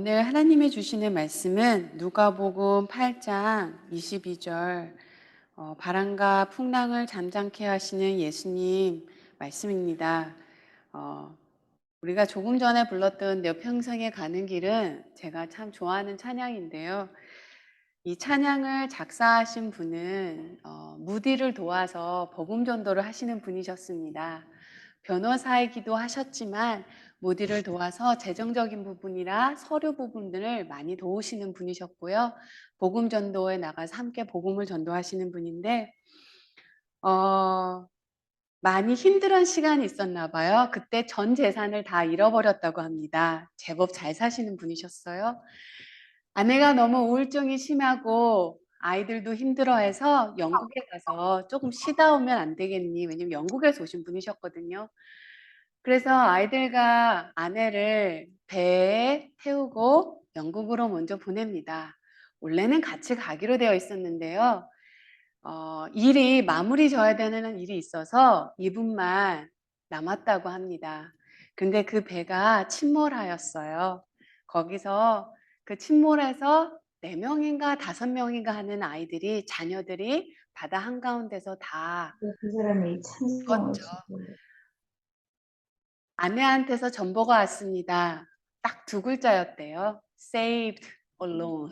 오늘 하나님이 주시는 말씀은 누가복음 8장 22절 바람과 풍랑을 잠잠케 하시는 예수님 말씀입니다. 어, 우리가 조금 전에 불렀던 내 평생에 가는 길은 제가 참 좋아하는 찬양인데요. 이 찬양을 작사하신 분은 무디를 도와서 복음 전도를 하시는 분이셨습니다. 변호사이기도 하셨지만 무디를 도와서 재정적인 부분이라 서류 부분들을 많이 도우시는 분이셨고요. 복음 전도에 나가서 함께 복음을 전도하시는 분인데 많이 힘든 시간이 있었나 봐요. 그때 전 재산을 다 잃어버렸다고 합니다. 제법 잘 사시는 분이셨어요. 아내가 너무 우울증이 심하고 아이들도 힘들어해서 영국에 가서 조금 쉬다 오면 안 되겠니? 왜냐면 영국에서 오신 분이셨거든요. 그래서 아이들과 아내를 배에 태우고 영국으로 먼저 보냅니다. 원래는 같이 가기로 되어 있었는데요. 일이 마무리 져야 되는 일이 있어서 이분만 남았다고 합니다. 근데 그 배가 침몰하였어요. 거기서 그 침몰해서 4명인가 5명인가 하는 아이들이, 자녀들이 바다 한가운데서 다 그 사람이 찬송을 죽었죠. 지금 아내한테서 전보가 왔습니다. 딱 2글자였대요. Saved alone.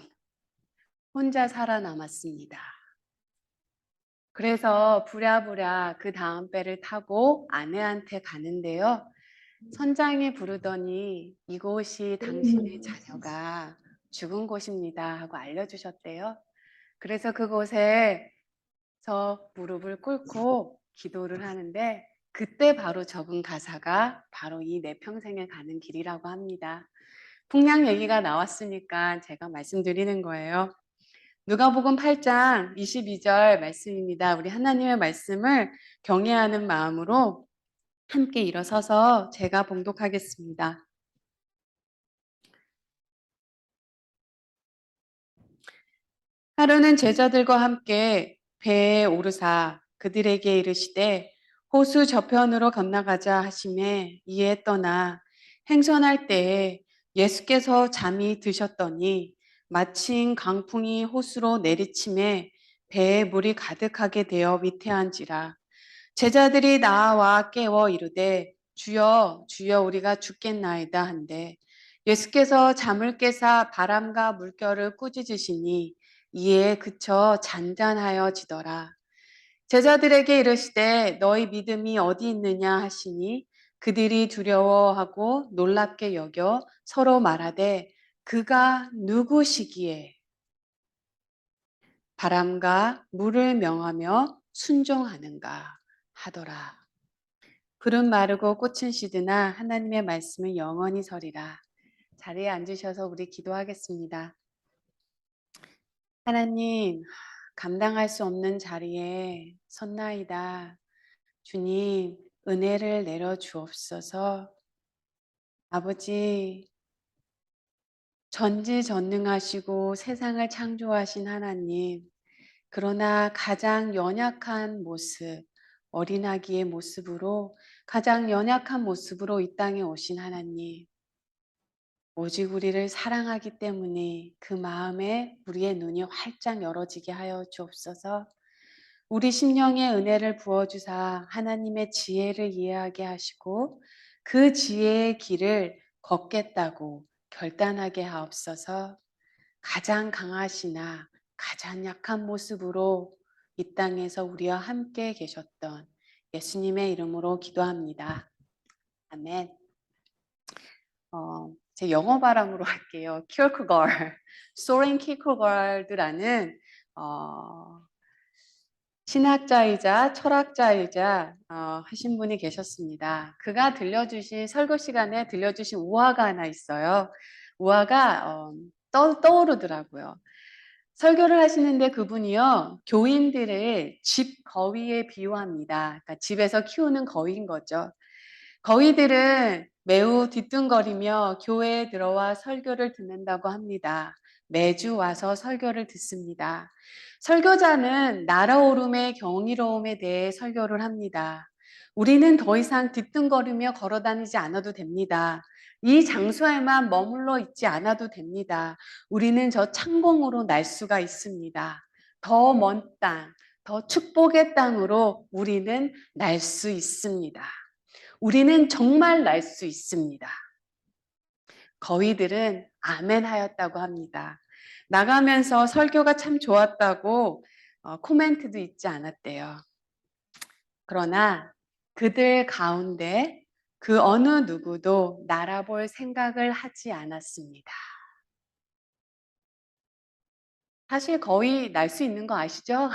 혼자 살아남았습니다. 그래서 부랴부랴 그 다음 배를 타고 아내한테 가는데요. 선장이 부르더니 이곳이 당신의 자녀가 죽은 곳입니다 하고 알려주셨대요. 그래서 그곳에서 무릎을 꿇고 기도를 하는데 그때 바로 적은 가사가 바로 이 내 평생에 가는 길이라고 합니다. 풍랑 얘기가 나왔으니까 제가 말씀드리는 거예요. 누가복음 8장 22절 말씀입니다. 우리 하나님의 말씀을 경외하는 마음으로 함께 일어서서 제가 봉독하겠습니다. 하루는 제자들과 함께 배에 오르사 그들에게 이르시되 호수 저편으로 건너가자 하시매 이에 떠나 행선할 때에 예수께서 잠이 드셨더니 마침 강풍이 호수로 내리침에 배에 물이 가득하게 되어 위태한지라. 제자들이 나와 깨워 이르되 주여 주여 우리가 죽겠나이다 한데 예수께서 잠을 깨사 바람과 물결을 꾸짖으시니 이에 그쳐 잔잔하여지더라. 제자들에게 이르시되 너희 믿음이 어디 있느냐 하시니 그들이 두려워하고 놀랍게 여겨 서로 말하되 그가 누구시기에 바람과 물을 명하며 순종하는가 하더라. 푸른 마르고 꽃은 시드나 하나님의 말씀은 영원히 서리라. 자리에 앉으셔서 우리 기도하겠습니다. 하나님, 감당할 수 없는 자리에 섰나이다. 주님, 은혜를 내려 주옵소서. 아버지, 전지전능하시고 세상을 창조하신 하나님, 그러나 가장 연약한 모습, 어린아기의 모습으로, 가장 연약한 모습으로 이 땅에 오신 하나님, 오직 우리를 사랑하기 때문에 그 마음에 우리의 눈이 활짝 열어지게 하여 주옵소서. 우리 심령에 은혜를 부어주사 하나님의 지혜를 이해하게 하시고 그 지혜의 길을 걷겠다고 결단하게 하옵소서. 가장 강하시나 가장 약한 모습으로 이 땅에서 우리와 함께 계셨던 예수님의 이름으로 기도합니다. 아멘. 제 영어 발음으로 할게요. 키어크가드, 소렌 키어크가드라는 신학자이자 철학자이자 하신 분이 계셨습니다. 그가 들려주신 설교 시간에 들려주신 우화가 하나 있어요. 우화가 떠오르더라고요. 설교를 하시는데 그분이요, 교인들을 집 거위에 비유합니다. 그러니까 집에서 키우는 거위인 거죠. 거위들은 매우 뒤뚱거리며 교회에 들어와 설교를 듣는다고 합니다. 매주 와서 설교를 듣습니다. 설교자는 날아오름의 경이로움에 대해 설교를 합니다. 우리는 더 이상 뒤뚱거리며 걸어다니지 않아도 됩니다. 이 장소에만 머물러 있지 않아도 됩니다. 우리는 저 창공으로 날 수가 있습니다. 더 먼 땅, 더 축복의 땅으로 우리는 날 수 있습니다. 우리는 정말 날 수 있습니다. 거위들은 아멘 하였다고 합니다. 나가면서 설교가 참 좋았다고 코멘트도 있지 않았대요. 그러나 그들 가운데 그 어느 누구도 날아볼 생각을 하지 않았습니다. 사실 거의 날 수 있는 거 아시죠?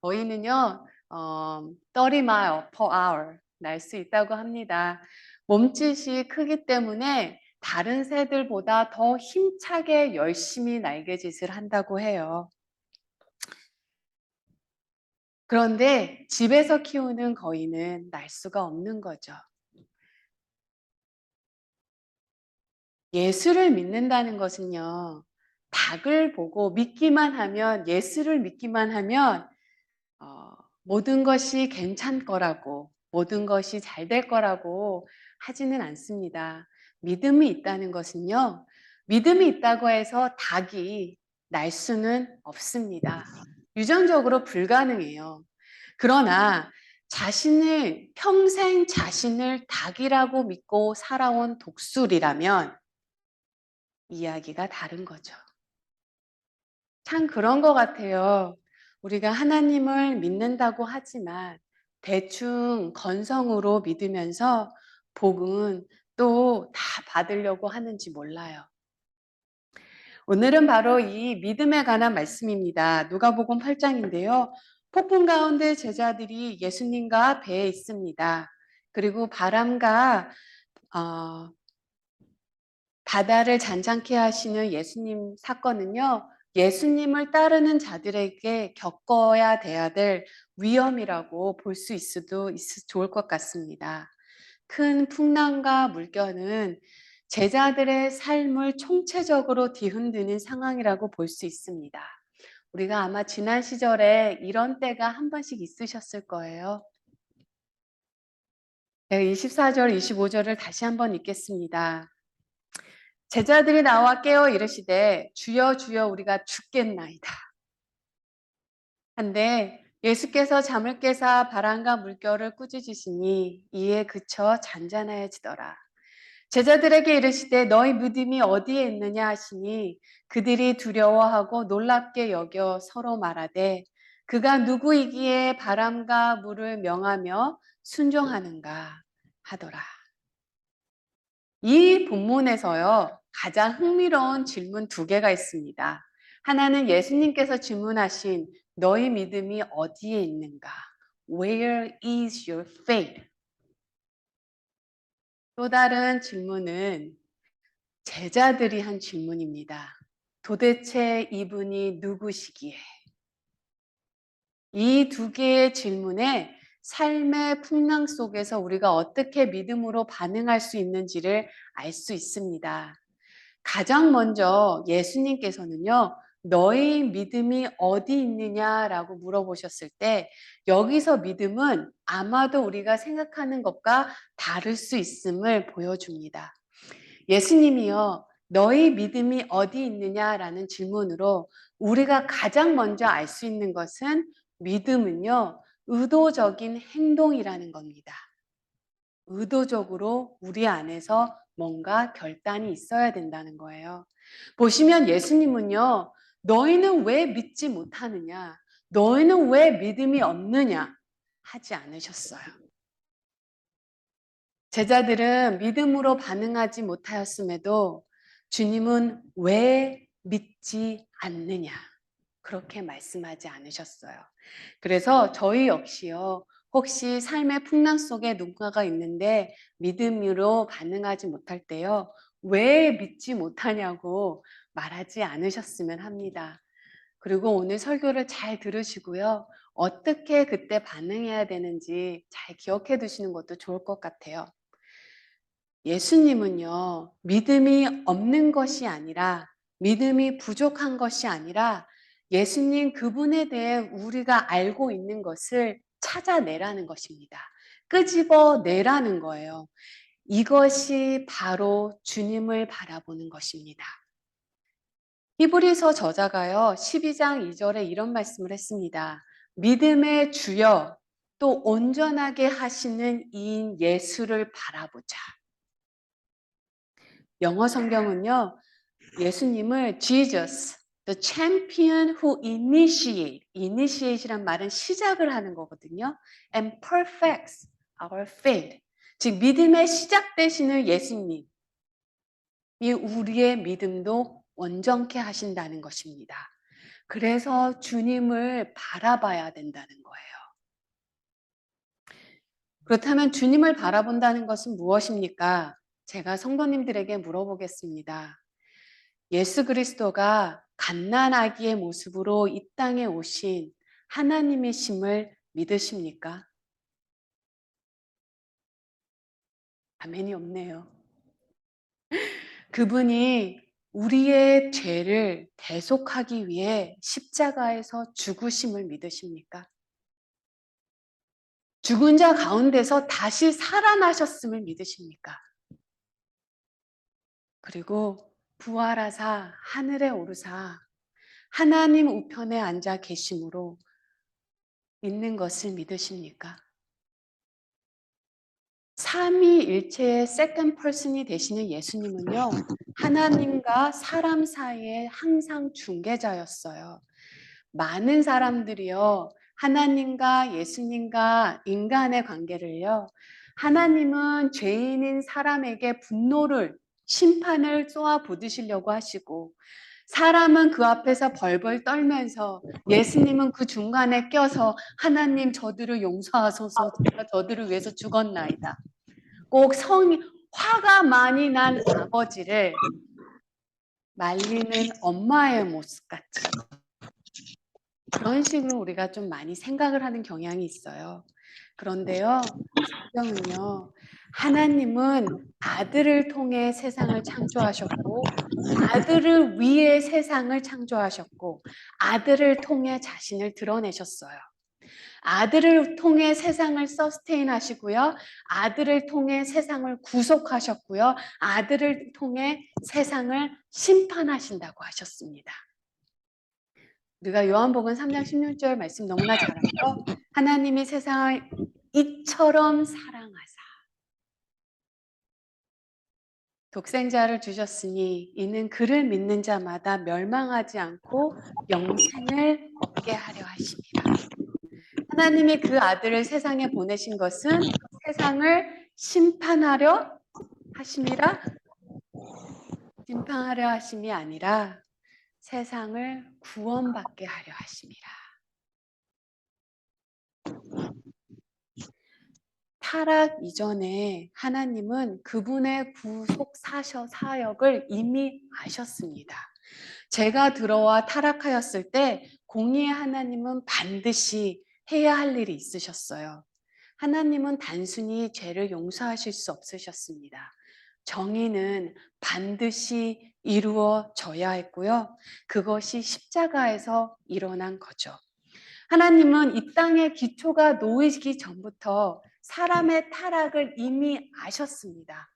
거의는요, 30 mile per hour 날 수 있다고 합니다. 몸짓이 크기 때문에 다른 새들보다 더 힘차게 열심히 날개짓을 한다고 해요. 그런데 집에서 키우는 거위는 날 수가 없는 거죠. 예수를 믿는다는 것은요, 닭을 보고 믿기만 하면, 예수를 믿기만 하면 모든 것이 괜찮을 거라고, 모든 것이 잘 될 거라고 하지는 않습니다. 믿음이 있다는 것은요, 믿음이 있다고 해서 닭이 날 수는 없습니다. 유전적으로 불가능해요. 그러나 평생 자신을 닭이라고 믿고 살아온 독수리라면 이야기가 다른 거죠. 참 그런 것 같아요. 우리가 하나님을 믿는다고 하지만 대충 건성으로 믿으면서 복은 또 다 받으려고 하는지 몰라요. 오늘은 바로 이 믿음에 관한 말씀입니다. 누가복음 8장인데요. 폭풍 가운데 제자들이 예수님과 배에 있습니다. 그리고 바람과 바다를 잔잔케 하시는 예수님 사건은요, 예수님을 따르는 자들에게 겪어야 돼야 될 위험이라고 볼 수 있어도 좋을 것 같습니다. 큰 풍랑과 물결은 제자들의 삶을 총체적으로 뒤흔드는 상황이라고 볼 수 있습니다. 우리가 아마 지난 시절에 이런 때가 한 번씩 있으셨을 거예요. 24절, 25절을 다시 한번 읽겠습니다. 제자들이 나와 깨어 이르시되 주여 주여 우리가 죽겠나이다. 한데 예수께서 잠을 깨사 바람과 물결을 꾸짖으시니 이에 그쳐 잔잔하여지더라. 제자들에게 이르시되 너희 믿음이 어디에 있느냐 하시니 그들이 두려워하고 놀랍게 여겨 서로 말하되 그가 누구이기에 바람과 물을 명하며 순종하는가 하더라. 이 본문에서요, 가장 흥미로운 질문 두 개가 있습니다. 하나는 예수님께서 질문하신 너희 믿음이 어디에 있는가? Where is your faith? 또 다른 질문은 제자들이 한 질문입니다. 도대체 이분이 누구시기에? 이 두 개의 질문에 삶의 풍랑 속에서 우리가 어떻게 믿음으로 반응할 수 있는지를 알 수 있습니다. 가장 먼저 예수님께서는요, 너희 믿음이 어디 있느냐라고 물어보셨을 때, 여기서 믿음은 아마도 우리가 생각하는 것과 다를 수 있음을 보여줍니다. 예수님이요, 너희 믿음이 어디 있느냐라는 질문으로 우리가 가장 먼저 알 수 있는 것은 믿음은요, 의도적인 행동이라는 겁니다. 의도적으로 우리 안에서 뭔가 결단이 있어야 된다는 거예요. 보시면 예수님은요, 너희는 왜 믿지 못하느냐? 너희는 왜 믿음이 없느냐? 하지 않으셨어요. 제자들은 믿음으로 반응하지 못하였음에도 주님은 왜 믿지 않느냐? 그렇게 말씀하지 않으셨어요. 그래서 저희 역시요, 혹시 삶의 풍랑 속에 누군가가 있는데 믿음으로 반응하지 못할 때요, 왜 믿지 못하냐고 말하지 않으셨으면 합니다. 그리고 오늘 설교를 잘 들으시고요, 어떻게 그때 반응해야 되는지 잘 기억해 두시는 것도 좋을 것 같아요. 예수님은요, 믿음이 없는 것이 아니라, 믿음이 부족한 것이 아니라, 예수님 그분에 대해 우리가 알고 있는 것을 찾아내라는 것입니다. 끄집어내라는 거예요. 이것이 바로 주님을 바라보는 것입니다. 히브리서 저자가요, 12장 2절에 이런 말씀을 했습니다. 믿음의 주여 또 온전하게 하시는 이인 예수를 바라보자. 영어 성경은요, 예수님을 Jesus, the champion who initiate이란 말은 시작을 하는 거거든요. And perfects our faith. 즉 믿음의 시작 되시는 예수님이 우리의 믿음도 온전케 하신다는 것입니다. 그래서 주님을 바라봐야 된다는 거예요. 그렇다면 주님을 바라본다는 것은 무엇입니까? 제가 성도님들에게 물어보겠습니다. 예수 그리스도가 갓난아기의 모습으로 이 땅에 오신 하나님이심을 믿으십니까? 아멘이 없네요. 그분이 우리의 죄를 대속하기 위해 십자가에서 죽으심을 믿으십니까? 죽은 자 가운데서 다시 살아나셨음을 믿으십니까? 그리고 부활하사 하늘에 오르사 하나님 우편에 앉아 계심으로 있는 것을 믿으십니까? 삼위일체의 세컨드 퍼슨이 되시는 예수님은요, 하나님과 사람 사이에 항상 중개자였어요. 많은 사람들이요, 하나님과 예수님과 인간의 관계를요, 하나님은 죄인인 사람에게 분노를, 심판을 쏘아 부으시려고 하시고, 사람은 그 앞에서 벌벌 떨면서 예수님은 그 중간에 껴서 하나님 저들을 용서하소서, 제가 저들을 위해서 죽었나이다. 꼭 화가 많이 난 아버지를 말리는 엄마의 모습같이 그런 식으로 우리가 좀 많이 생각을 하는 경향이 있어요. 그런데요, 성경은요, 하나님은 아들을 통해 세상을 창조하셨고, 아들을 위해 세상을 창조하셨고, 아들을 통해 자신을 드러내셨어요. 아들을 통해 세상을 서스테인 하시고요. 아들을 통해 세상을 구속하셨고요. 아들을 통해 세상을 심판하신다고 하셨습니다. 우리가 요한복음 3장 16절 말씀 너무나 잘 알죠? 하나님이 세상을 이처럼 사랑하사 독생자를 주셨으니 이는 그를 믿는 자마다 멸망하지 않고 영생을 얻게 하려 하심이라. 하나님이 그 아들을 세상에 보내신 것은 세상을 심판하려 하심이라, 심판하려 하심이 아니라 세상을 구원받게 하려 하심이라. 타락 이전에 하나님은 그분의 구속 사역을 이미 아셨습니다. 제가 들어와 타락하였을 때 공의의 하나님은 반드시 해야 할 일이 있으셨어요. 하나님은 단순히 죄를 용서하실 수 없으셨습니다. 정의는 반드시 이루어져야 했고요. 그것이 십자가에서 일어난 거죠. 하나님은 이 땅의 기초가 놓이기 전부터 사람의 타락을 이미 아셨습니다.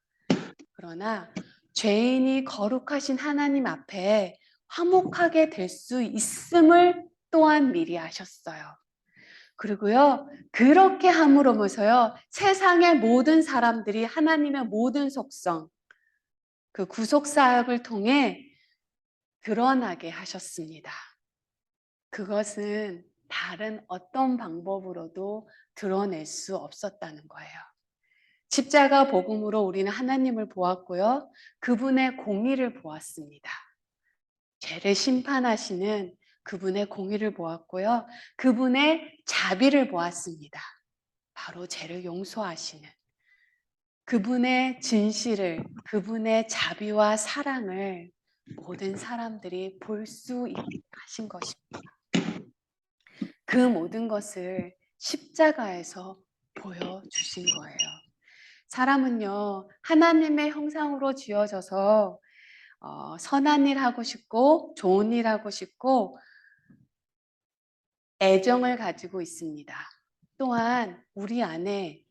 그러나 죄인이 거룩하신 하나님 앞에 화목하게 될 수 있음을 또한 미리 아셨어요. 그리고요, 그렇게 함으로써요, 세상의 모든 사람들이 하나님의 모든 속성, 그 구속 사역을 통해 드러나게 하셨습니다. 그것은 다른 어떤 방법으로도 드러낼 수 없었다는 거예요. 십자가 복음으로 우리는 하나님을 보았고요. 그분의 공의를 보았습니다. 죄를 심판하시는 그분의 공의를 보았고요. 그분의 자비를 보았습니다. 바로 죄를 용서하시는 그분의 진실을, 그분의 자비와 사랑을 모든 사람들이 볼 수 있게 하신 것입니다. 그 모든 것을 십자가에서 보여주신 거예요. 사람은요, 하나님의 형상으로 지어져서 선한 일 하고 싶고 좋은 일 하고 싶고 애정을 가지고 있습니다. 또한 우리 안에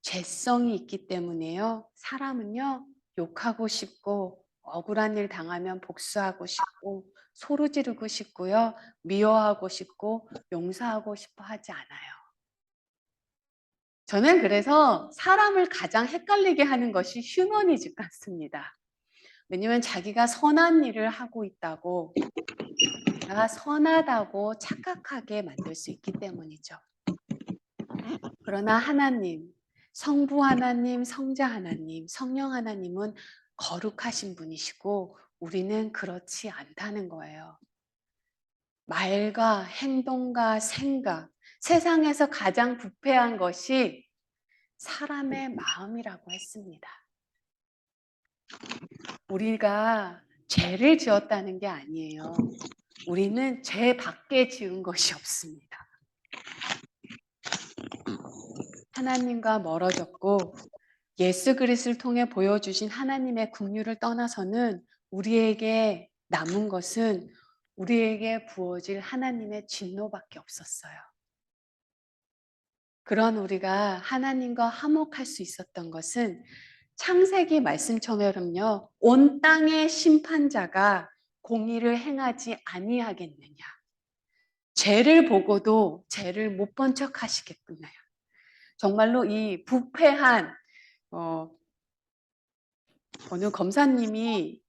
죄성이 있기 때문에요. 사람은요, 욕하고 싶고, 억울한 일 당하면 복수하고 싶고, 소리 지르고 싶고요, 미워하고 싶고, 용서하고 싶어 하지 않아요. 저는 그래서 사람을 가장 헷갈리게 하는 것이 휴머니즘 같습니다. 왜냐면 자기가 선한 일을 하고 있다고, 내가 선하다고 착각하게 만들 수 있기 때문이죠. 그러나 하나님, 성부 하나님, 성자 하나님, 성령 하나님은 거룩하신 분이시고 우리는 그렇지 않다는 거예요. 말과 행동과 생각, 세상에서 가장 부패한 것이 사람의 마음이라고 했습니다. 우리가 죄를 지었다는 게 아니에요. 우리는 죄 밖에 지은 것이 없습니다. 하나님과 멀어졌고 예수 그리스도를 통해 보여주신 하나님의 긍휼을 떠나서는 우리에게 남은 것은 우리에게 부어질 하나님의 진노밖에 없었어요. 그런 우리가 하나님과 화목할 수 있었던 것은 창세기 말씀처럼요, 온 땅의 심판자가 공의를 행하지 아니하겠느냐. 죄를 보고도 죄를 못 본 척 하시겠구나. 정말로 이 부패한 어느 검사님이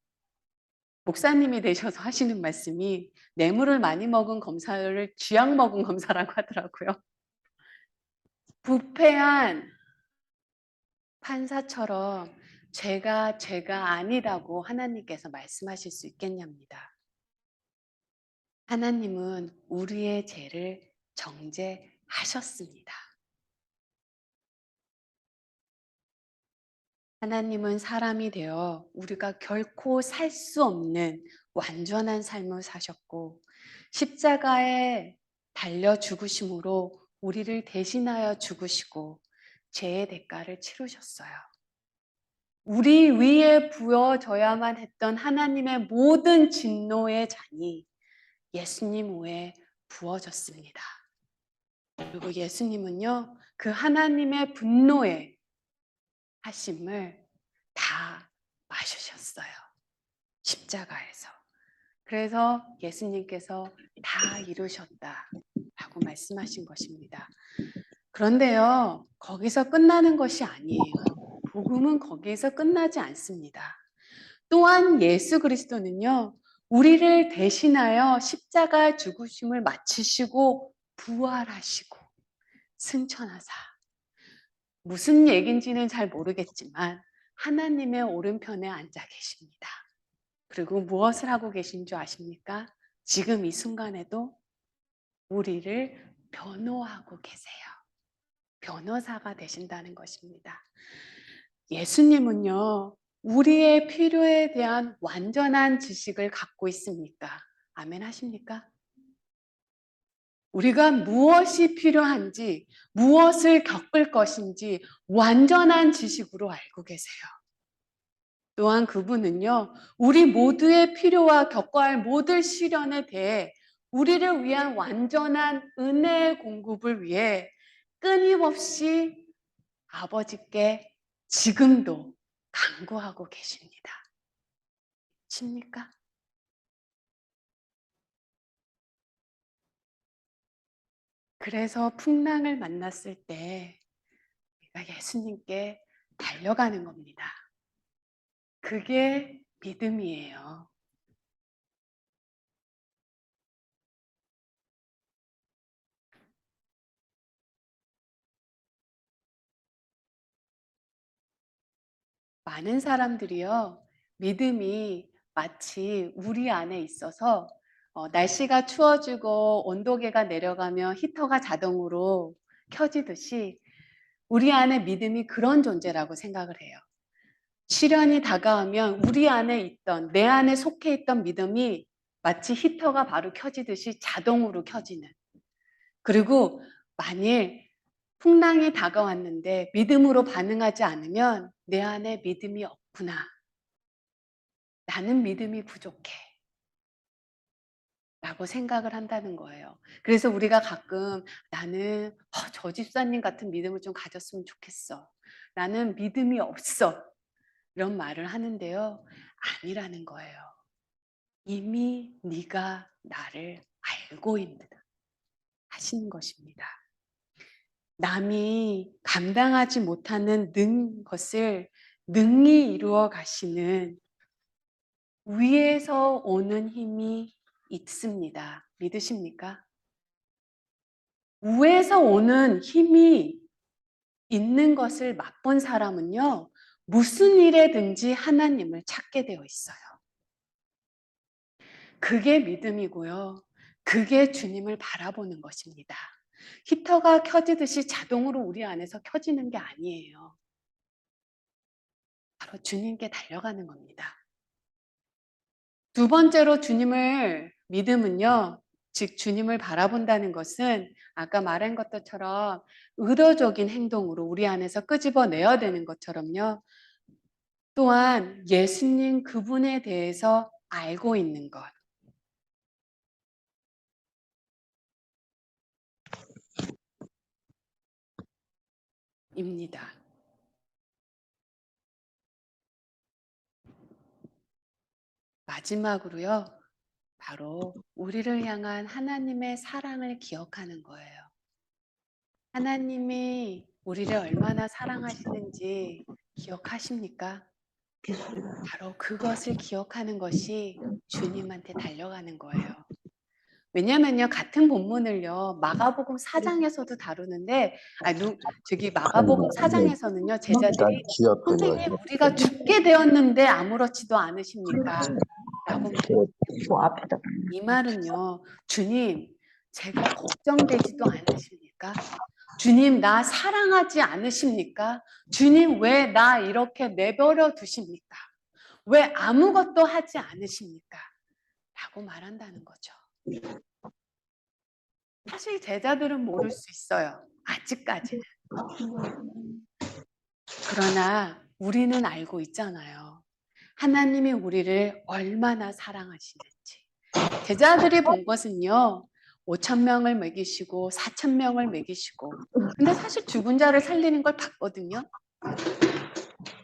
목사님이 되셔서 하시는 말씀이 뇌물을 많이 먹은 검사를 쥐약 먹은 검사라고 하더라고요. 부패한 판사처럼 죄가 아니라고 하나님께서 말씀하실 수 있겠냐입니다. 하나님은 우리의 죄를 정죄하셨습니다. 하나님은 사람이 되어 우리가 결코 살 수 없는 완전한 삶을 사셨고 십자가에 달려 죽으심으로 우리를 대신하여 죽으시고 죄의 대가를 치르셨어요. 우리 위에 부어져야만 했던 하나님의 모든 진노의 잔이 예수님 위에 부어졌습니다. 그리고 예수님은요, 그 하나님의 분노의 하심을 다 마시셨어요. 십자가에서. 그래서 예수님께서 다 이루셨다라고 말씀하신 것입니다. 그런데요, 거기서 끝나는 것이 아니에요. 복음은 거기에서 끝나지 않습니다. 또한 예수 그리스도는요, 우리를 대신하여 십자가 죽으심을 마치시고 부활하시고 승천하사 무슨 얘기인지는 잘 모르겠지만 하나님의 오른편에 앉아 계십니다. 그리고 무엇을 하고 계신 줄 아십니까? 지금 이 순간에도 우리를 변호하고 계세요. 변호사가 되신다는 것입니다. 예수님은요, 우리의 필요에 대한 완전한 지식을 갖고 있습니까? 아멘 하십니까? 우리가 무엇이 필요한지, 무엇을 겪을 것인지 완전한 지식으로 알고 계세요. 또한 그분은요, 우리 모두의 필요와 겪어야 할 모든 시련에 대해 우리를 위한 완전한 은혜의 공급을 위해 끊임없이 아버지께 지금도 간구하고 계십니다. 십니까? 그래서 풍랑을 만났을 때 우리가 예수님께 달려가는 겁니다. 그게 믿음이에요. 많은 사람들이요, 믿음이 마치 우리 안에 있어서 날씨가 추워지고 온도계가 내려가면 히터가 자동으로 켜지듯이 우리 안에 믿음이 그런 존재라고 생각을 해요. 시련이 다가오면 우리 안에 있던, 내 안에 속해 있던 믿음이 마치 히터가 바로 켜지듯이 자동으로 켜지는. 그리고 만일 풍랑이 다가왔는데 믿음으로 반응하지 않으면 내 안에 믿음이 없구나. 나는 믿음이 부족해. 라고 생각을 한다는 거예요. 그래서 우리가 가끔 나는 저 집사님 같은 믿음을 좀 가졌으면 좋겠어. 나는 믿음이 없어. 이런 말을 하는데요. 아니라는 거예요. 이미 네가 나를 알고 있는 하시는 것입니다. 남이 감당하지 못하는 것을 능히 이루어 가시는 위에서 오는 힘이 있습니다. 믿으십니까? 위에서 오는 힘이 있는 것을 맛본 사람은요, 무슨 일에든지 하나님을 찾게 되어 있어요. 그게 믿음이고요. 그게 주님을 바라보는 것입니다. 히터가 켜지듯이 자동으로 우리 안에서 켜지는 게 아니에요. 바로 주님께 달려가는 겁니다. 두 번째로 주님을 믿음은요. 즉 주님을 바라본다는 것은 아까 말한 것처럼 의도적인 행동으로 우리 안에서 끄집어내야 되는 것처럼요. 또한 예수님 그분에 대해서 알고 있는 것입니다. 마지막으로요. 바로 우리를 향한 하나님의 사랑을 기억하는 거예요. 하나님이 우리를 얼마나 사랑하시는지 기억하십니까? 바로 그것을 기억하는 것이 주님한테 달려가는 거예요. 왜냐면요, 같은 본문을요, 마가복음 4장에서도 다루는데, 마가복음 4장에서는요, 제자들이 선생님, 우리가 죽게 되었는데 아무렇지도 않으십니까? 라고 앞에다. 이 말은요, 주님, 제가 걱정되지도 않으십니까? 주님, 나 사랑하지 않으십니까? 주님, 왜 나 이렇게 내버려 두십니까? 왜 아무것도 하지 않으십니까? 라고 말한다는 거죠. 사실 제자들은 모를 수 있어요. 아직까지는. 그러나 우리는 알고 있잖아요. 하나님이 우리를 얼마나 사랑하시는지. 제자들이 본 것은요. 5,000명을 먹이시고 4,000명을 먹이시고 근데 사실 죽은 자를 살리는 걸 봤거든요.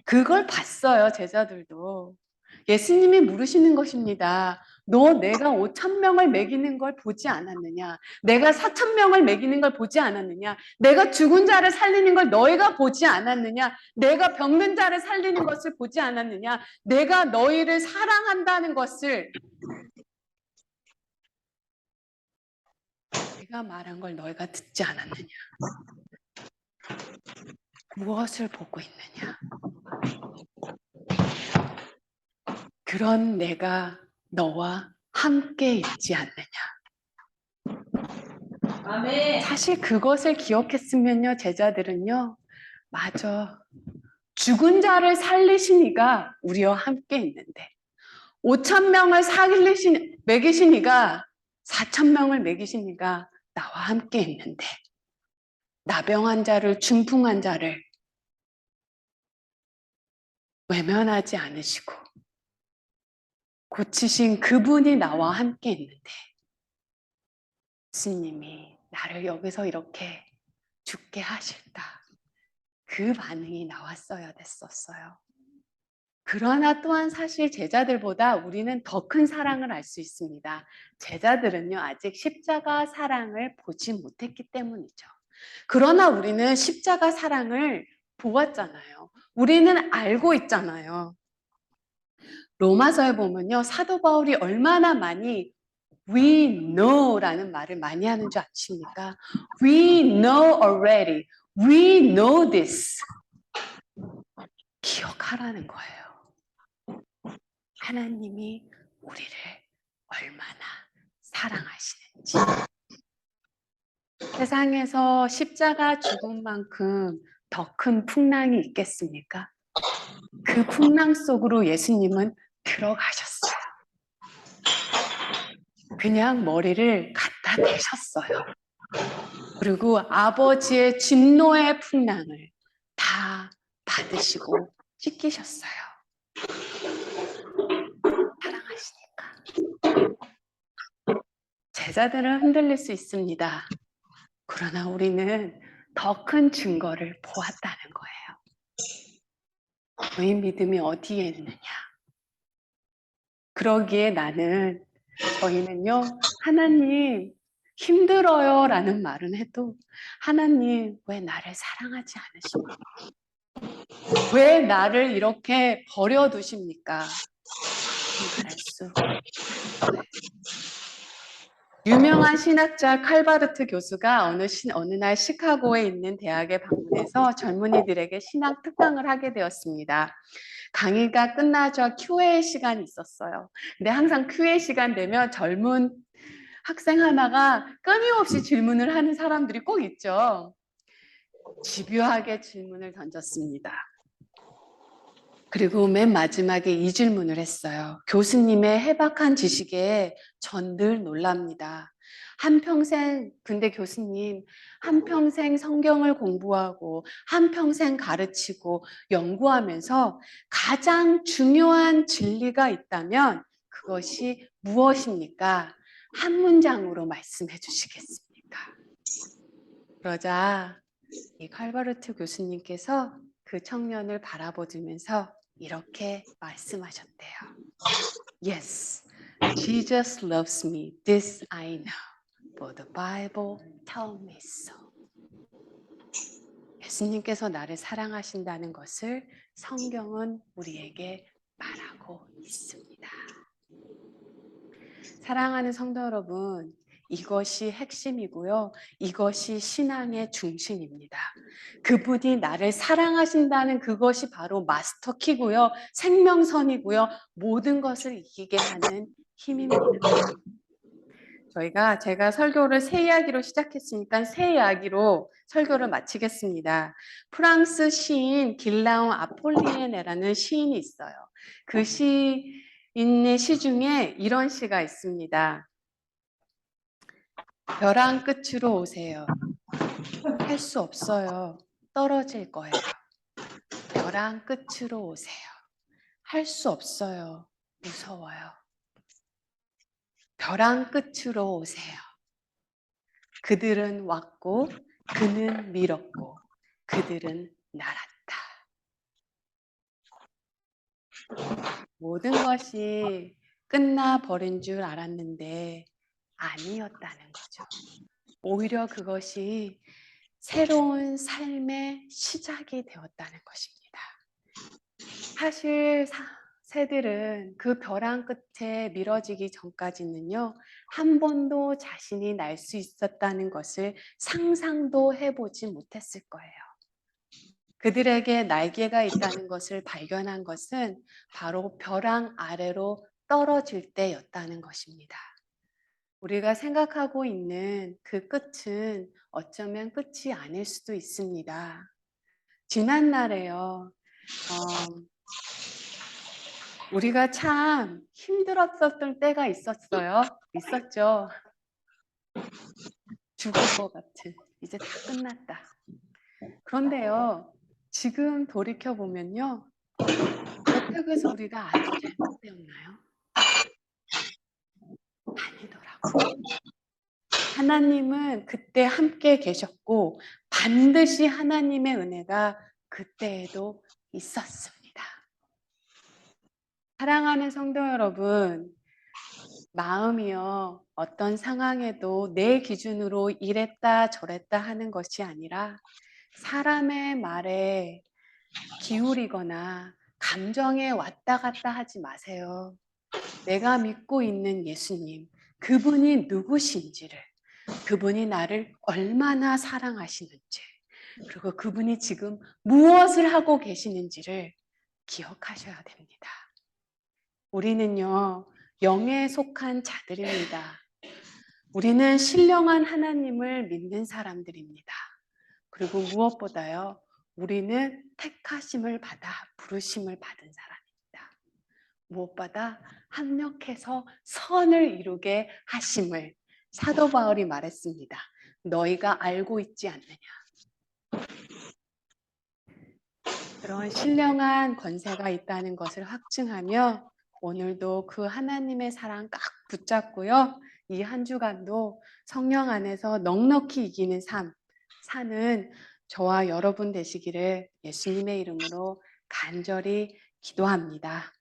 그걸 봤어요. 제자들도. 예수님이 물으시는 것입니다. 너 내가 5,000명을 먹이는 걸 보지 않았느냐? 내가 4,000명을 먹이는 걸 보지 않았느냐? 내가 죽은 자를 살리는 걸 너희가 보지 않았느냐? 내가 병든 자를 살리는 것을 보지 않았느냐? 내가 너희를 사랑한다는 것을 내가 말한 걸 너희가 듣지 않았느냐? 무엇을 보고 있느냐? 그런 내가 너와 함께 있지 않느냐? 아멘. 사실 그것을 기억했으면요, 제자들은요, 맞아. 죽은 자를 살리신 이가 우리와 함께 있는데, 5,000명을 먹이신 이가 4,000명을 먹이신 이가 나와 함께 있는데, 나병한 자를, 중풍한 자를 외면하지 않으시고, 고치신 그분이 나와 함께 있는데, 예수님이 나를 여기서 이렇게 죽게 하실까? 그 반응이 나왔어야 됐었어요. 그러나 또한 사실 제자들보다 우리는 더 큰 사랑을 알 수 있습니다. 제자들은요, 아직 십자가 사랑을 보지 못했기 때문이죠. 그러나 우리는 십자가 사랑을 보았잖아요. 우리는 알고 있잖아요. 로마서에 보면요, 사도 바울이 얼마나 많이 We know라는 말을 많이 하는 줄 아십니까? We know already. We know this. 기억하라는 거예요. 하나님이 우리를 얼마나 사랑하시는지. 세상에서 십자가 죽음만큼 더 큰 풍랑이 있겠습니까? 그 풍랑 속으로 예수님은 들어가셨어요. 그냥 머리를 갖다 대셨어요. 그리고 아버지의 진노의 풍랑을 다 받으시고 씻기셨어요. 사랑하시니까. 제자들은 흔들릴 수 있습니다. 그러나 우리는 더 큰 증거를 보았다는 거예요. 너희 믿음이 어디에 있느냐? 그러기에 저희는요, 하나님, 힘들어요 라는 말은 해도, 하나님, 왜 나를 사랑하지 않으십니까? 왜 나를 이렇게 버려두십니까? 말할 수 없는 거예요. 유명한 신학자 칼바르트 교수가 어느 날 시카고에 있는 대학에 방문해서 젊은이들에게 신학 특강을 하게 되었습니다. 강의가 끝나자 Q&A 시간이 있었어요. 근데 항상 Q&A 시간 되면 젊은 학생 하나가 끊임없이 질문을 하는 사람들이 꼭 있죠. 집요하게 질문을 던졌습니다. 그리고 맨 마지막에 이 질문을 했어요. 교수님의 해박한 지식에 전 늘 놀랍니다. 근데 교수님, 한평생 성경을 공부하고, 한평생 가르치고, 연구하면서 가장 중요한 진리가 있다면 그것이 무엇입니까? 한 문장으로 말씀해 주시겠습니까? 그러자 이 칼바르트 교수님께서 그 청년을 바라보면서 이렇게 말씀하셨대요. Yes, Jesus loves me. This I know. For the Bible tells me so. 예수님께서 나를 사랑하신다는 것을 성경은 우리에게 말하고 있습니다. 사랑하는 성도 여러분, 이것이 핵심이고요. 이것이 신앙의 중심입니다. 그분이 나를 사랑하신다는 그것이 바로 마스터키고요. 생명선이고요. 모든 것을 이기게 하는 힘입니다. 제가 설교를 새 이야기로 시작했으니까 새 이야기로 설교를 마치겠습니다. 프랑스 시인 길라옹 아폴리에네라는 시인이 있어요. 그 시인의 시 중에 이런 시가 있습니다. 벼랑 끝으로 오세요. 할 수 없어요. 떨어질 거예요. 벼랑 끝으로 오세요. 할 수 없어요. 무서워요. 벼랑 끝으로 오세요. 그들은 왔고 그는 밀었고 그들은 날았다. 모든 것이 끝나버린 줄 알았는데 아니었다는 거죠. 오히려 그것이 새로운 삶의 시작이 되었다는 것입니다. 사실 새들은 그 벼랑 끝에 미뤄지기 전까지는요, 한 번도 자신이 날 수 있었다는 것을 상상도 해보지 못했을 거예요. 그들에게 날개가 있다는 것을 발견한 것은 바로 벼랑 아래로 떨어질 때였다는 것입니다. 우리가 생각하고 있는 그 끝은 어쩌면 끝이 아닐 수도 있습니다. 지난날에요, 우리가 참 힘들었었던 때가 있었죠. 죽을 것 같은. 이제 다 끝났다. 그런데요, 지금 돌이켜보면요, 그렇다고 해서 우리가 아주 잘못되었나요? 아니더라고요. 하나님은 그때 함께 계셨고 반드시 하나님의 은혜가 그때에도 있었습니다. 사랑하는 성도 여러분, 마음이요, 어떤 상황에도 내 기준으로 이랬다 저랬다 하는 것이 아니라 사람의 말에 기울이거나 감정에 왔다 갔다 하지 마세요. 내가 믿고 있는 예수님, 그분이 누구신지를, 그분이 나를 얼마나 사랑하시는지, 그리고 그분이 지금 무엇을 하고 계시는지를 기억하셔야 됩니다. 우리는요, 영에 속한 자들입니다. 우리는 신령한 하나님을 믿는 사람들입니다. 그리고 무엇보다요, 우리는 택하심을 받아 부르심을 받은 사람입니다. 무엇보다 합력해서 선을 이루게 하심을 사도 바울이 말했습니다. 너희가 알고 있지 않느냐. 그런 신령한 권세가 있다는 것을 확증하며 오늘도 그 하나님의 사랑 꽉 붙잡고요. 이 한 주간도 성령 안에서 넉넉히 이기는 삶 사는 저와 여러분 되시기를 예수님의 이름으로 간절히 기도합니다.